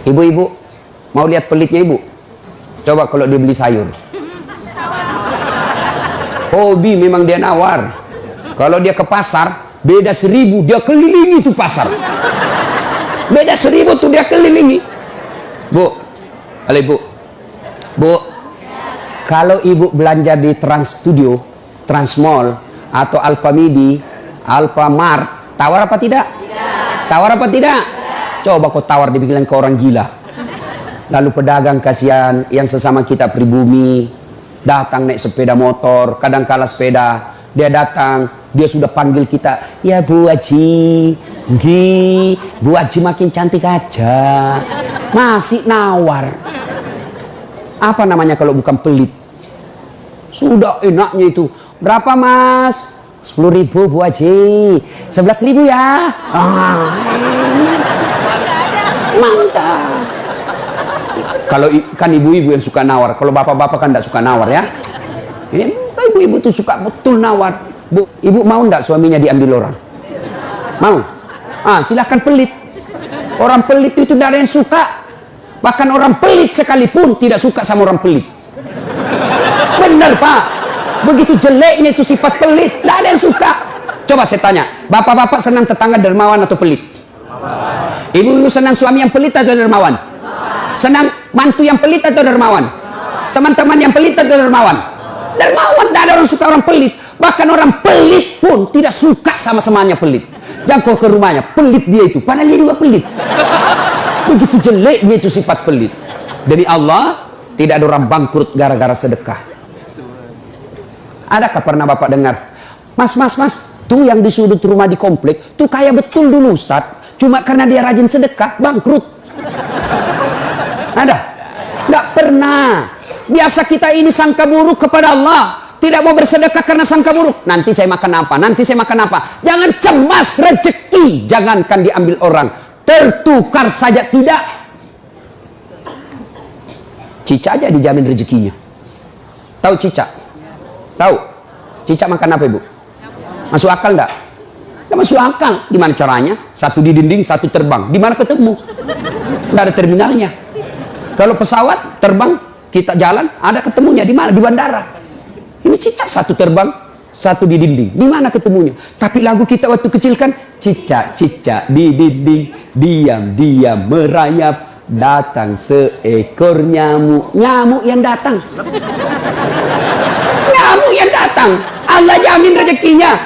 Ibu-ibu, mau lihat pelitnya ibu? Coba kalau dia beli sayur. Hobi memang dia nawar. Kalau dia ke pasar, beda 1000, dia kelilingi tuh pasar. Beda 1000 tuh dia kelilingi. Bu, halo ibu. Bu, kalau ibu belanja di Trans Studio, Trans Mall, atau Alfamidi, Alfamart, tawar apa tidak? Tidak. Tawar apa tidak? Coba kau tawar, dibilang ke orang gila. Lalu pedagang kasihan yang sesama kita pribumi, datang naik sepeda motor, kadang kala sepeda, dia datang, dia sudah panggil kita, ya Bu Haji, Bu Haji makin cantik aja, masih nawar. Apa namanya kalau bukan pelit? Sudah enaknya itu, berapa Mas? 10.000 Bu Haji, 11.000 ya. Mantap. Kalau kan ibu-ibu yang suka nawar, kalau bapak-bapak kan tidak suka nawar ya. Ini ibu-ibu tuh suka betul nawar. Bu, ibu mau ndak suaminya diambil orang? Mau? Silahkan pelit. Orang pelit itu tidak ada yang suka. Bahkan orang pelit sekalipun tidak suka sama orang pelit. Benar Pak. Begitu jeleknya itu sifat pelit, tidak ada yang suka. Coba saya tanya, bapak-bapak senang tetangga dermawan atau pelit? Ibu-ibu senang suami yang pelit atau dermawan? Senang mantu yang pelit atau dermawan? Teman-teman yang pelit atau dermawan? Dermawan, tidak ada orang suka orang pelit. Bahkan orang pelit pun tidak suka sama semuanya pelit. Jangan kau ke rumahnya, pelit dia itu, padahal dia juga pelit. Begitu jeleknya itu sifat pelit. Demi Allah, tidak ada orang bangkrut gara-gara sedekah. Adakah pernah bapak dengar, Mas, tuh yang di sudut rumah di komplek, tuh kaya betul dulu Ustadz, cuma karena dia rajin sedekah, bangkrut. Ada? Tidak pernah. Biasa kita ini sangka buruk kepada Allah, tidak mau bersedekah karena sangka buruk. Nanti saya makan apa? Nanti saya makan apa? Jangan cemas rezeki, jangankan diambil orang, tertukar saja tidak. Cicak aja dijamin rezekinya. Tahu cicak? Tahu? Cicak makan apa ibu? Masuk akal enggak? Enggak masuk akal. Gimana caranya? Satu di dinding, satu terbang. Di mana ketemu? Enggak ada terminalnya. Kalau pesawat terbang, kita jalan, ada ketemunya di mana? Di bandara. Ini cicak satu terbang, satu di dinding. Di mana ketemunya? Tapi lagu kita waktu kecil kan, cicak-cicak di dinding, diam-diam merayap, datang seekor nyamuk. Nyamuk yang datang. Nyamuk yang datang. Allah jamin rezekinya.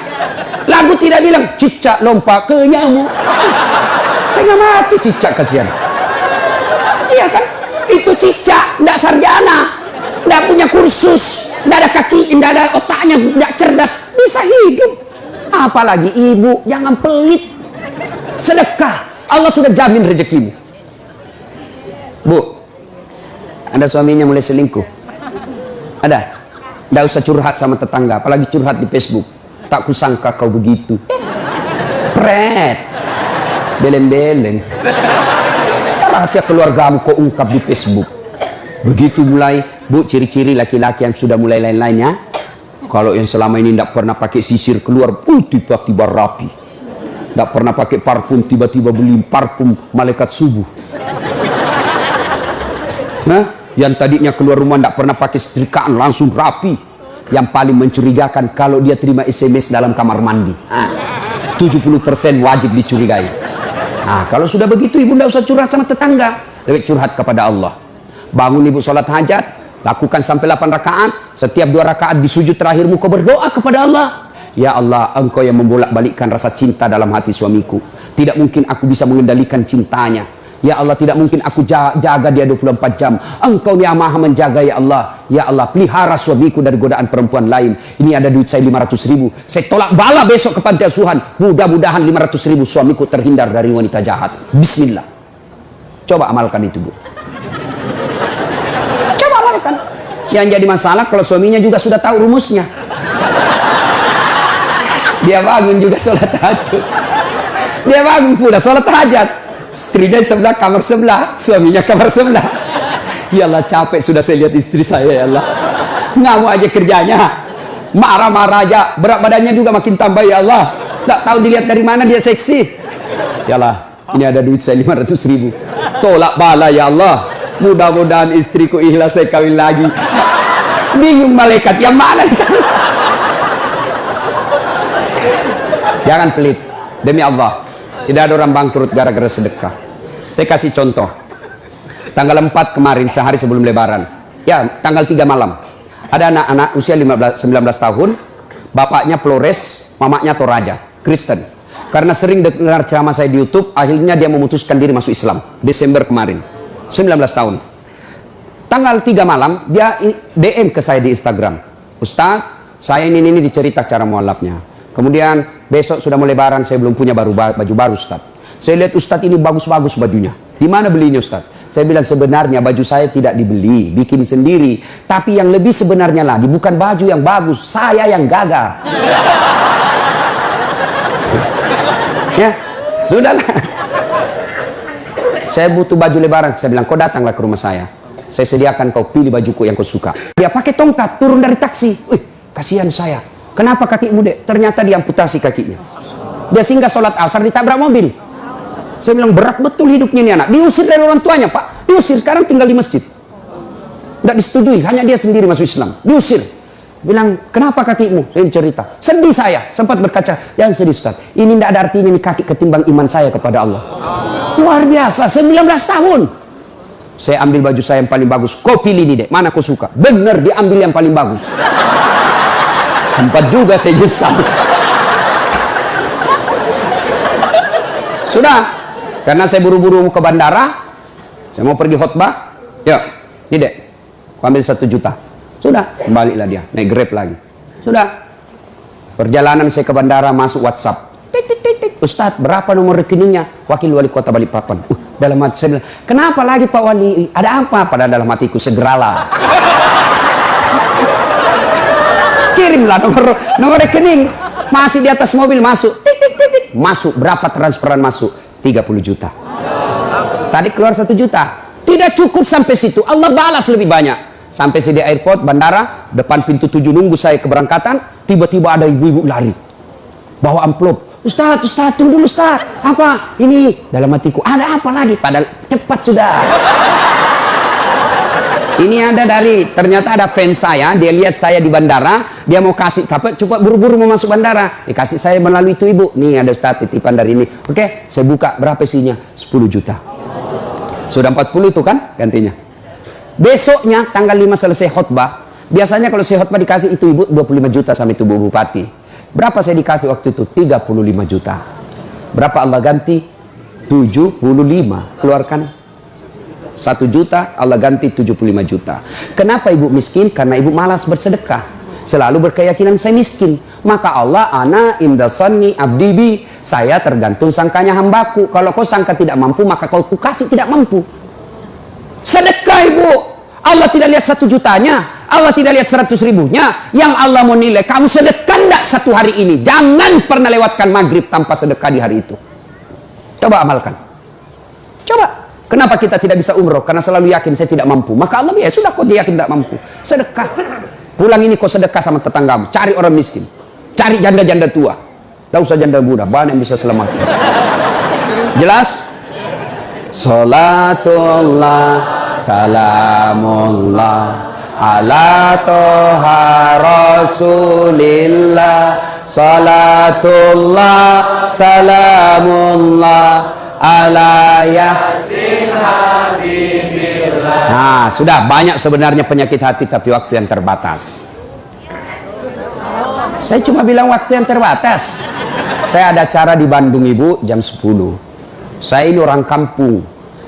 Lagu tidak bilang cicak lompat ke nyamuk. Setengah mati cicak, kasihan. Iya kan? Itu cicak, tidak sarjana, tidak punya kursus, tidak ada kaki, tidak ada otaknya, tidak cerdas, bisa hidup. Apalagi ibu, jangan pelit. Sedekah, Allah sudah jamin rezekimu. Bu, ada suaminya mulai selingkuh? Ada? Tidak usah curhat sama tetangga, apalagi curhat di Facebook. Tak kusangka kau begitu. Pret, beleng-beleng. Rahasia keluargamu kau ungkap di Facebook. Begitu mulai, bu, ciri-ciri laki-laki yang sudah mulai lain-lainnya. Kalau yang selama ini tidak pernah pakai sisir keluar, tiba-tiba rapi. Tidak pernah pakai parfum, tiba-tiba beli parfum malaikat subuh. Nah, yang tadinya keluar rumah tidak pernah pakai setrikaan, langsung rapi. Yang paling mencurigakan kalau dia terima SMS dalam kamar mandi. 70% wajib dicurigai. Nah, kalau sudah begitu ibu tidak usah curhat sama tetangga, lebih curhat kepada Allah. Bangun ibu sholat hajat, lakukan sampai 8 rakaat. Setiap 2 rakaat di sujud terakhirmu kau berdoa kepada Allah. Ya Allah, engkau yang membolak-balikkan rasa cinta dalam hati suamiku. Tidak mungkin aku bisa mengendalikan cintanya. Ya Allah, tidak mungkin aku jaga dia 24 jam. Engkau yang maha menjaga ya Allah. Ya Allah, pelihara suamiku dari godaan perempuan lain. Ini ada duit saya 500.000. Saya tolak bala besok ke panti asuhan. Mudah-mudahan 500.000 suamiku terhindar dari wanita jahat. Bismillah. Coba amalkan itu, Bu. Coba amalkan. Yang jadi masalah kalau suaminya juga sudah tahu rumusnya. Dia bangun juga sholat tahajud. Dia bangun pula sholat hajat. Istrinya sebelah, kamar sebelah, suaminya kamar sebelah. Ya Allah, capek sudah saya lihat istri saya, ya Allah. Ngamuk aja kerjanya, marah-marah aja, berat badannya juga makin tambah, ya Allah. Tak tahu dilihat dari mana dia seksi. Ya Allah, Ini ada duit saya 500.000. Tolak bala ya Allah. Mudah-mudahan istriku ikhlas saya kawin lagi. Bingung malaikat yang mana? Jangan pelit. Demi Allah. Tidak ada orang bangkrut gara-gara sedekah. Saya kasih contoh. Tanggal 4 kemarin, sehari sebelum lebaran. Ya, tanggal 3 malam. Ada anak-anak usia 19 tahun. Bapaknya Flores, mamanya Toraja, Kristen. Karena sering dengar ceramah saya di YouTube, akhirnya dia memutuskan diri masuk Islam. Desember kemarin, 19 tahun. Tanggal 3 malam, dia DM ke saya di Instagram. Ustaz, saya ini dicerita cara mualafnya. Kemudian besok sudah mau lebaran, saya belum punya baju baru Ustaz. Saya lihat Ustaz ini bagus-bagus bajunya. Di mana belinya Ustaz? Saya bilang sebenarnya baju saya tidak dibeli, bikin sendiri. Tapi yang lebih sebenarnya lagi, bukan baju yang bagus, saya yang gagal. Ya, sudahlah. Saya butuh baju lebaran. Saya bilang, kau datanglah ke rumah saya. Saya sediakan, kau pilih bajuku yang kau suka. Dia pakai tongkat, turun dari taksi. Wih, kasihan saya. Kenapa kakimu, Dek? Ternyata diamputasi kakinya. Dia singgah sholat asar, ditabrak mobil. Saya bilang, berat betul hidupnya ini anak. Diusir dari orang tuanya, Pak. Diusir, sekarang tinggal di masjid. Tidak disetujui, hanya dia sendiri masuk Islam. Diusir. Bilang, kenapa kakimu? Saya cerita. Sedih saya, sempat berkaca. Yang sedih Ustaz, ini tidak ada artinya ini kaki ketimbang iman saya kepada Allah. Luar biasa, 19 tahun. Saya ambil baju saya yang paling bagus. Kau pilih nih, Dek, mana kau suka? Bener, diambil yang paling bagus. Sempat juga saya nyesal. Sudah, karena saya buru-buru ke bandara, saya mau pergi khutbah. Ya, ini Dek, kau ambil 1 juta. Sudah, kembalilah dia, naik Grab lagi. Sudah, perjalanan saya ke bandara, masuk WhatsApp. Ustadz, berapa nomor rekeningnya? Wakil Wali Kota Balikpapan. Dalam hati saya bilang, kenapa lagi Pak Wali? Ada apa? Pada dalam hatiku, segeralah. Kirimlah nomor rekening. Masih di atas mobil, masuk. Masuk, berapa transferan masuk? 30 juta. Tadi keluar 1 juta. Tidak cukup sampai situ, Allah balas lebih banyak. Sampai saya di airport, bandara, depan pintu 7 nunggu saya keberangkatan, tiba-tiba ada ibu-ibu lari. Bawa amplop. Ustaz, tunggu dulu Ustaz. Apa? Ini dalam hatiku, ada apa lagi? Padahal cepat sudah. Ini ada ternyata ada fans saya, dia lihat saya di bandara, dia mau kasih, tapi coba buru-buru mau masuk bandara. Dikasih saya melalui itu ibu. Nih ada Ustaz titipan dari ini. Oke, saya buka, berapa isinya? 10 juta. Sudah 40 itu kan gantinya. Besoknya tanggal 5 selesai khutbah. Biasanya kalau saya khutbah dikasih itu ibu 25 juta sama itu Bu Bupati. Berapa saya dikasih waktu itu? 35 juta. Berapa Allah ganti? 75. Keluarkan 1 juta, Allah ganti 75 juta. Kenapa ibu miskin? Karena ibu malas bersedekah. Selalu berkeyakinan saya miskin. Maka Allah, ana indasani abdibi. Saya tergantung sangkanya hambaku. Kalau kau sangka tidak mampu, maka kau kasih tidak mampu. Sedekah ibu. Allah tidak lihat 1 jutanya, Allah tidak lihat 100 ribunya. Yang Allah mau nilai, kamu sedekah enggak 1 hari ini. Jangan pernah lewatkan maghrib tanpa sedekah di hari itu. Coba amalkan. Coba. Kenapa kita tidak bisa umroh? Karena selalu yakin saya tidak mampu. Maka Allah, ya sudah, kok dia yakin tidak mampu. Sedekah. Pulang ini kau sedekah sama tetanggamu. Cari orang miskin. Cari janda-janda tua. Tidak usah janda muda, banyak yang bisa selamat. Jelas? Salatullah salamullah ala toha rasulillah. Salatullah salamullah ala yasin habibillah. Nah, sudah banyak sebenarnya penyakit hati, tapi waktu yang terbatas. Saya cuma bilang waktu yang terbatas. Saya ada acara di Bandung ibu jam 10. Saya ini orang kampung.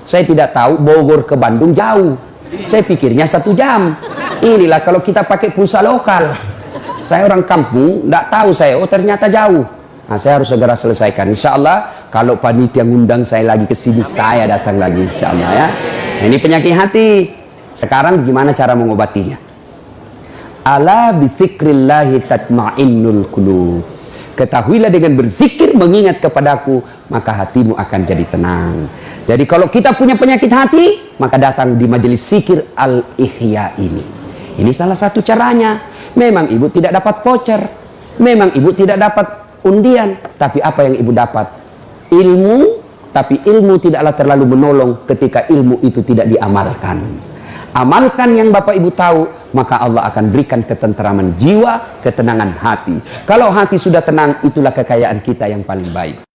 Saya tidak tahu Bogor ke Bandung jauh. Saya pikirnya 1 jam. Inilah kalau kita pakai pulsa lokal. Saya orang kampung, tidak tahu saya. Oh ternyata jauh. Nah, saya harus segera selesaikan. Insya Allah kalau panitia ngundang saya lagi ke sini, saya datang lagi. Insya Allah ya. Nah, ini penyakit hati. Sekarang gimana cara mengobatinya? Ala bizikrillahi tatma'innul qulub. Ketahuilah dengan berzikir mengingat kepadaku, maka hatimu akan jadi tenang. Jadi kalau kita punya penyakit hati, maka datang di majelis zikir Al-Ihya ini. Ini salah satu caranya. Memang ibu tidak dapat voucher, memang ibu tidak dapat undian, tapi apa yang ibu dapat? Ilmu tapi ilmu tidaklah terlalu menolong ketika ilmu itu tidak diamalkan. Amalkan yang Bapak Ibu tahu, maka Allah akan berikan ketenteraman jiwa, ketenangan hati. Kalau hati sudah tenang, itulah kekayaan kita yang paling baik.